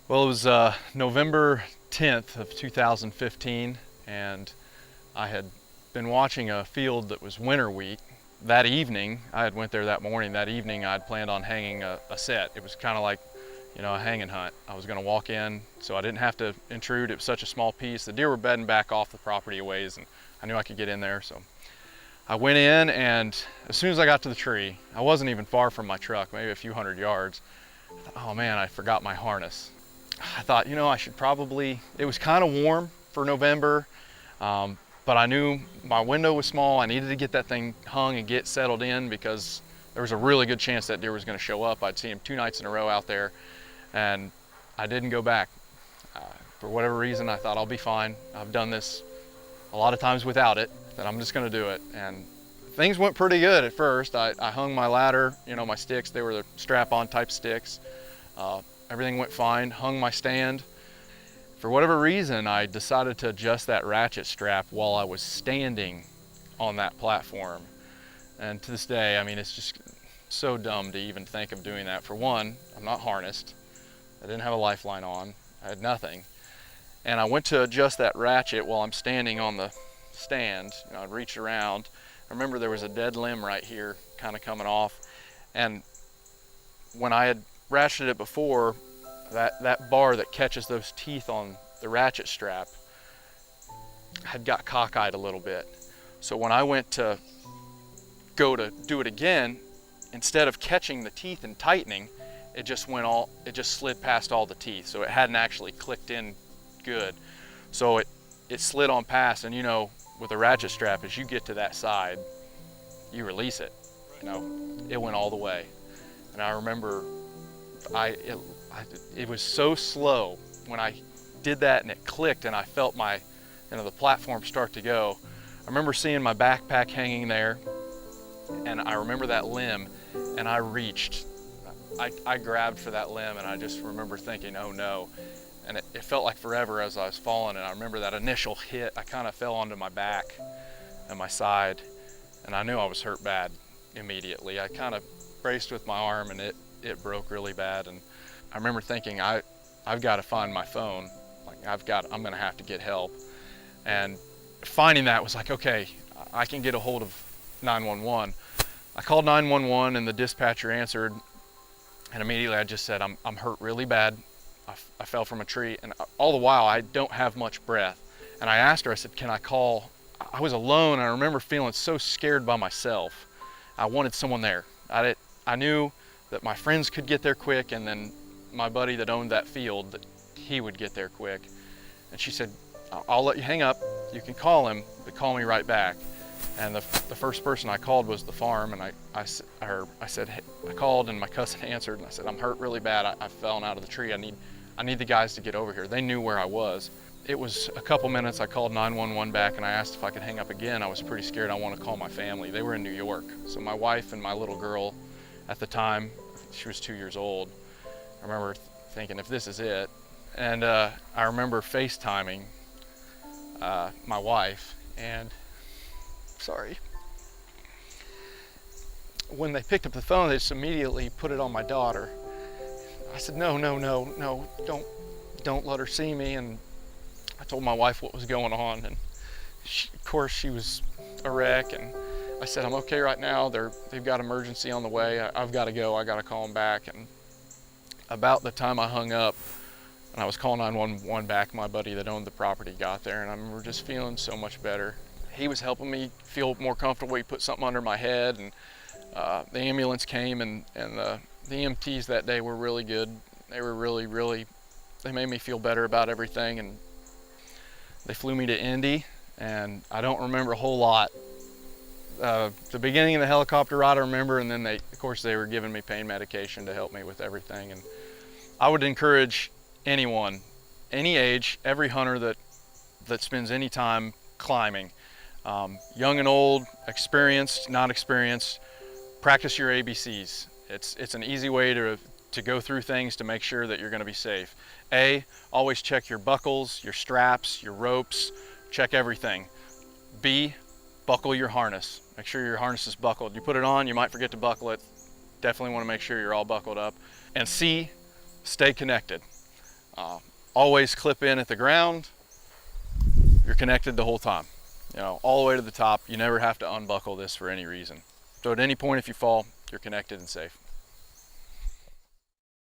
Well, it was November 10th of 2015, and I had been watching a field that was winter wheat. That evening, I had went there that morning. That evening, I'd planned on hanging a set. It was kind of like, a hanging hunt. I was going to walk in, so I didn't have to intrude. It was such a small piece. The deer were bedding back off the property a ways, and I knew I could get in there. So I went in, and as soon as I got to the tree, I wasn't even far from my truck, maybe a few hundred yards. I thought, oh man, I forgot my harness. I thought, I should probably, it was kind of warm for November, but I knew my window was small. I needed to get that thing hung and get settled in because there was a really good chance that deer was going to show up. I'd seen him 2 nights in a row out there, and I didn't go back. For whatever reason, I thought I'll be fine. I've done this a lot of times without it, that I'm just going to do it. And things went pretty good at first. I hung my ladder, my sticks, they were the strap-on type sticks. Everything went fine, hung my stand. For whatever reason, I decided to adjust that ratchet strap while I was standing on that platform. And to this day, it's just so dumb to even think of doing that. For one, I'm not harnessed. I didn't have a lifeline on. I had nothing. And I went to adjust that ratchet while I'm standing on the stand. I'd reach around. I remember there was a dead limb right here kind of coming off. And when I had ratcheted it before, that bar that catches those teeth on the ratchet strap had got cockeyed a little bit. So when I went to go to do it again, instead of catching the teeth and tightening, it just slid past all the teeth. So it hadn't actually clicked in good. So it slid on past, and with a ratchet strap, as you get to that side, you release it. It went all the way. And I remember it was so slow when I did that, and it clicked, and I felt the platform start to go. I remember seeing my backpack hanging there, and I remember that limb, and I reached. I grabbed for that limb, and I just remember thinking, oh no. And it felt like forever as I was falling, and I remember that initial hit. I kind of fell onto my back and my side, and I knew I was hurt bad immediately. I kind of braced with my arm, and it broke really bad. And I remember thinking, I've got to find my phone. I'm gonna have to get help. And finding that was like, okay, I can get a hold of 911. I called 911, and the dispatcher answered, and immediately I just said, I'm hurt really bad. I fell from a tree, and all the while I don't have much breath. And I asked her, I said, can I call? I was alone, and I remember feeling so scared by myself. I wanted someone there. I knew that my friends could get there quick, and then my buddy that owned that field, that he would get there quick. And she said, I'll let you hang up. You can call him, but call me right back. And the first person I called was the farm, and I said, hey, I called, and my cousin answered, and I said, I'm hurt really bad. I fell out of the tree. I need the guys to get over here. They knew where I was. It was a couple minutes. I called 911 back, and I asked if I could hang up again. I was pretty scared. I want to call my family. They were in New York. So my wife and my little girl at the time, she was 2 years old. I remember thinking, if this is it. And I remember FaceTiming my wife, and sorry. When they picked up the phone, they just immediately put it on my daughter. I said, no, don't let her see me. And I told my wife what was going on, and of course she was a wreck. And I said, I'm okay right now. They've got emergency on the way. I've got to go. I got to call them back. And about the time I hung up and I was calling 911 back, my buddy that owned the property got there, and I remember just feeling so much better. He was helping me feel more comfortable. He put something under my head, and the ambulance came, and the EMTs that day were really good. They were really, they made me feel better about everything, and they flew me to Indy, and I don't remember a whole lot. The beginning of the helicopter ride I remember, and then of course they were giving me pain medication to help me with everything. And I would encourage anyone, any age, every hunter that spends any time climbing, young and old, experienced, not experienced, practice your ABCs. It's an easy way to go through things to make sure that you're going to be safe. A, always check your buckles, your straps, your ropes, check everything. B, buckle your harness. Make sure your harness is buckled. You put it on, you might forget to buckle it. Definitely want to make sure you're all buckled up. And C, stay connected. Always clip in at the ground. You're connected the whole time, all the way to the top. You never have to unbuckle this for any reason. So at any point if you fall, you're connected and safe.